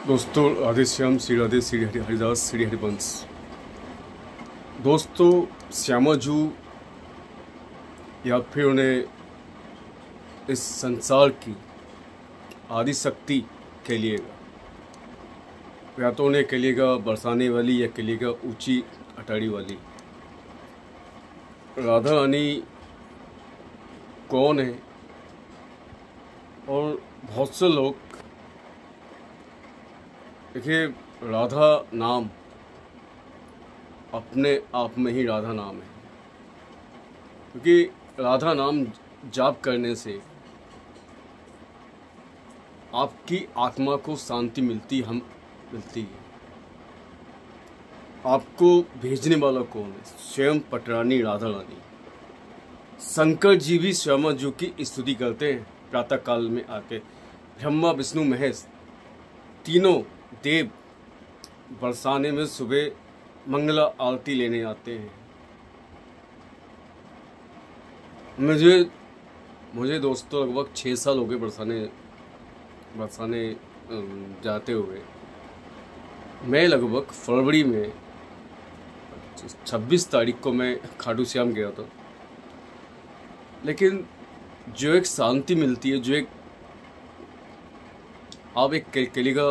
दोस्तों राधे श्याम, श्री राधे, श्री हरि हरिदास, श्री हरिवंश। दोस्तों श्यामाजू या फिर उन्हें इस संसार की आदि शक्ति कहलिएगा, या तो उन्हें कहलिएगा बरसाने वाली या कहलिएगा ऊंची अटारी वाली। राधा रानी कौन है? और बहुत से लोग, देखिए, राधा नाम अपने आप में ही राधा नाम है, क्योंकि राधा नाम जाप करने से आपकी आत्मा को शांति मिलती है। आपको भेजने वाला कौन है? स्वयं पटरानी राधा रानी। शंकर जी भी श्यामाजू की स्तुति करते हैं प्रातः काल में आके। ब्रह्मा विष्णु महेश तीनों देव बरसाने में सुबह मंगला आरती लेने आते हैं। मुझे दोस्तों लगभग 6 साल हो गए बरसाने जाते हुए। मैं लगभग फरवरी में 26 तारीख को मैं खाटू श्याम गया था। लेकिन जो एक शांति मिलती है, जो एक आप एक कहेगा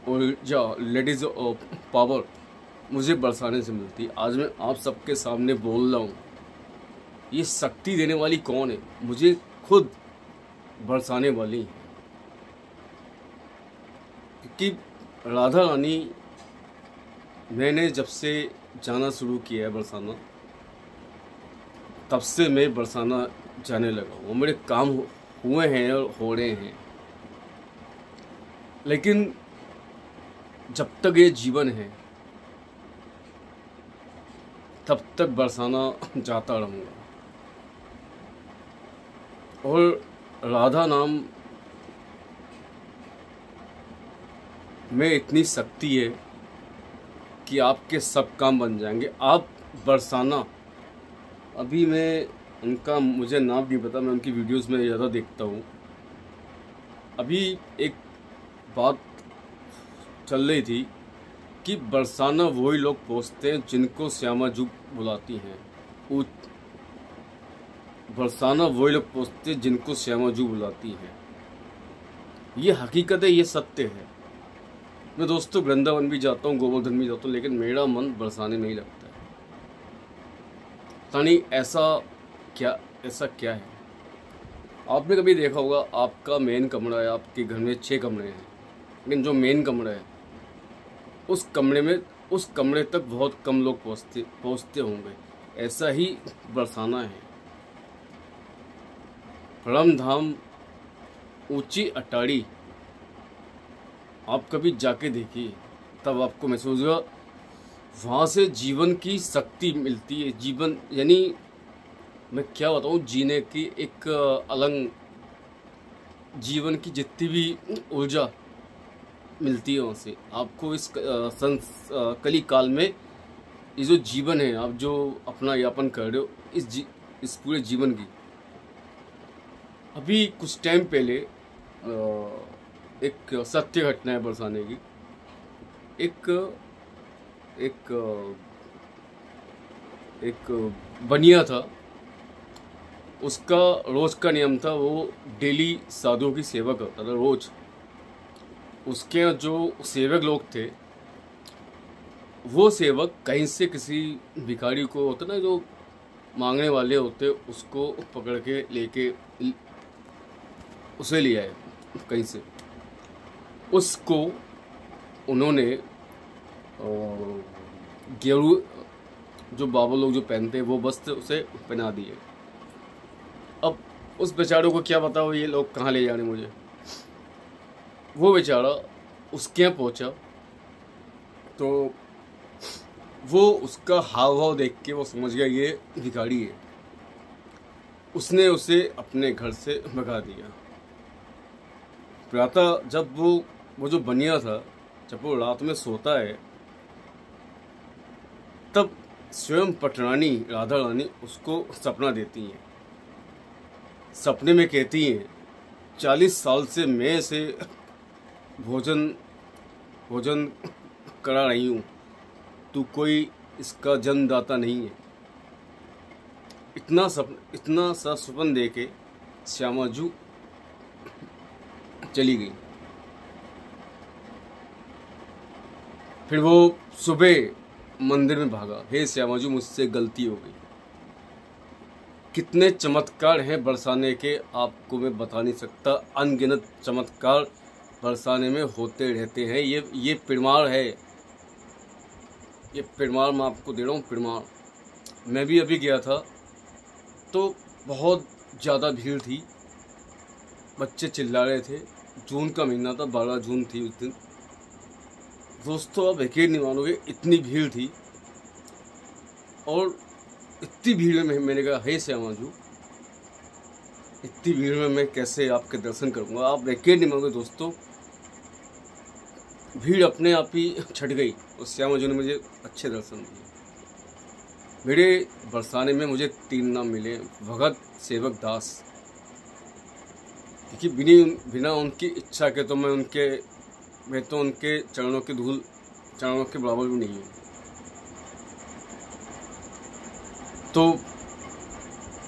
ऊर्जा, लेडीज पावर मुझे बरसाने से मिलती है। आज मैं आप सबके सामने बोल रहा हूँ, ये शक्ति देने वाली कौन है? मुझे खुद बरसाने वाली है। क्योंकि राधा रानी, मैंने जब से जाना शुरू किया है बरसाना, तब से मैं बरसाना जाने लगा हूँ। मेरे काम हुए हैं और हो रहे हैं। लेकिन जब तक ये जीवन है तब तक बरसाना जाता रहूँगा। और राधा नाम में इतनी शक्ति है कि आपके सब काम बन जाएंगे। आप बरसाना, अभी मैं उनका मुझे नाम नहीं पता, मैं उनकी वीडियोस में ज़्यादा देखता हूँ। अभी एक बात चल रही थी कि बरसाना वही लोग पहुँचते हैं जिनको श्यामाजू बुलाती हैं। बरसाना वही लोग पहुँचते हैं जिनको श्यामाजू बुलाती है। ये हकीकत है, ये सत्य है। मैं दोस्तों वृंदावन भी जाता हूँ, गोवर्धन भी जाता हूँ, लेकिन मेरा मन बरसाने में ही लगता है। तानी ऐसा क्या है? आपने कभी देखा होगा, आपका मेन कमरा है, आपके घर में 6 कमरे हैं, लेकिन जो मेन कमरा है उस कमरे तक बहुत कम लोग पहुँचते होंगे। ऐसा ही बरसाना है। परमधाम ऊंची अटारी आप कभी जाके देखिए, तब आपको महसूस होगा वहाँ से जीवन की शक्ति मिलती है। जीवन यानी मैं क्या बताऊँ, जीने की एक अलग, जीवन की जितनी भी ऊर्जा मिलती है वहाँ से आपको। इस कली काल में ये जो जीवन है, आप जो अपना यापन कर रहे हो इस पूरे जीवन की। अभी कुछ टाइम पहले एक सत्य घटना है बरसाने की। एक बनिया था, उसका रोज का नियम था, वो डेली साधुओं की सेवा करता था रोज। उसके जो सेवक लोग थे, वो सेवक कहीं से किसी भिखारी को, होता ना जो मांगने वाले होते, उसको पकड़ के लेके उसे ले आए कहीं से। उसको उन्होंने गेरू, जो बाबा लोग जो पहनते हैं, वो वस्त्र उसे पहना दिए। अब उस बेचारों को क्या बताओ ये लोग कहाँ ले जाने मुझे। वो बेचारा उसके यहाँ पहुँचा तो वो उसका हाव भाव देख के वो समझ गया ये भिखारी है। उसने उसे अपने घर से भगा दिया। प्रातः जब वो जो बनिया था, जब वो रात में सोता है, तब स्वयं पटरानी राधा रानी उसको सपना देती हैं। सपने में कहती हैं 40 साल से मैं इसे भोजन भोजन करा रही हूँ, तू कोई इसका जन्मदाता नहीं है। इतना सा सपन दे के श्यामाजू चली गई। फिर वो सुबह मंदिर में भागा, हे श्यामाजू मुझसे गलती हो गई। कितने चमत्कार हैं बरसाने के, आपको मैं बता नहीं सकता। अनगिनत चमत्कार बरसाने में होते रहते हैं। ये पिरमार है, ये पिरमार मैं आपको दे रहा हूँ, पिरमार। मैं भी अभी गया था तो बहुत ज़्यादा भीड़ थी, बच्चे चिल्ला रहे थे। जून का महीना था, 12 जून थी उस दिन। दोस्तों आप यकीन नहीं मानोगे, इतनी भीड़ थी। और इतनी भीड़ में मैंने कहा, हे श्यामाजू, इतनी भीड़ में मैं कैसे आपके दर्शन करूंगा। आप यकीन नहीं मानोगे दोस्तों, भीड़ अपने आप ही छट गई और श्यामाजू ने मुझे अच्छे दर्शन दिए। मेरे बरसाने में मुझे 3 नाम मिले, भगत, सेवक, दास। क्योंकि बिना उनकी इच्छा के तो मैं तो उनके चरणों के बराबर भी नहीं हूँ। तो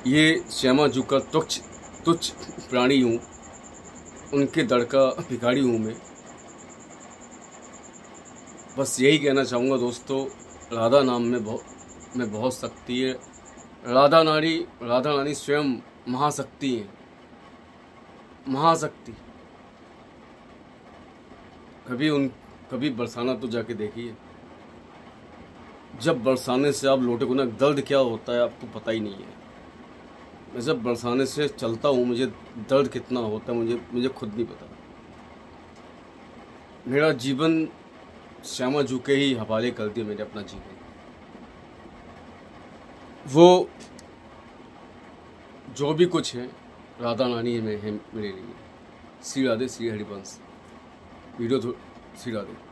ये श्यामाजू का तुच्छ प्राणी हूँ, उनके दर का भिखारी हूँ मैं। बस यही कहना चाहूँगा दोस्तों, राधा नाम में बहुत शक्ति है। राधा रानी स्वयं महाशक्ति है, महाशक्ति। कभी बरसाना तो जाके देखिए। जब बरसाने से आप लौटे को ना, दर्द क्या होता है आपको पता ही नहीं है। मैं जब बरसाने से चलता हूँ, मुझे दर्द कितना होता है मुझे खुद नहीं पता। मेरा जीवन श्यामाजू के ही हवाले कर दिया, मैंने अपना जीवन। वो जो भी कुछ है, राधा रानी में है मेरे लिए। श्री राधे, श्री हरिवंश। वीडियो श्री राधे।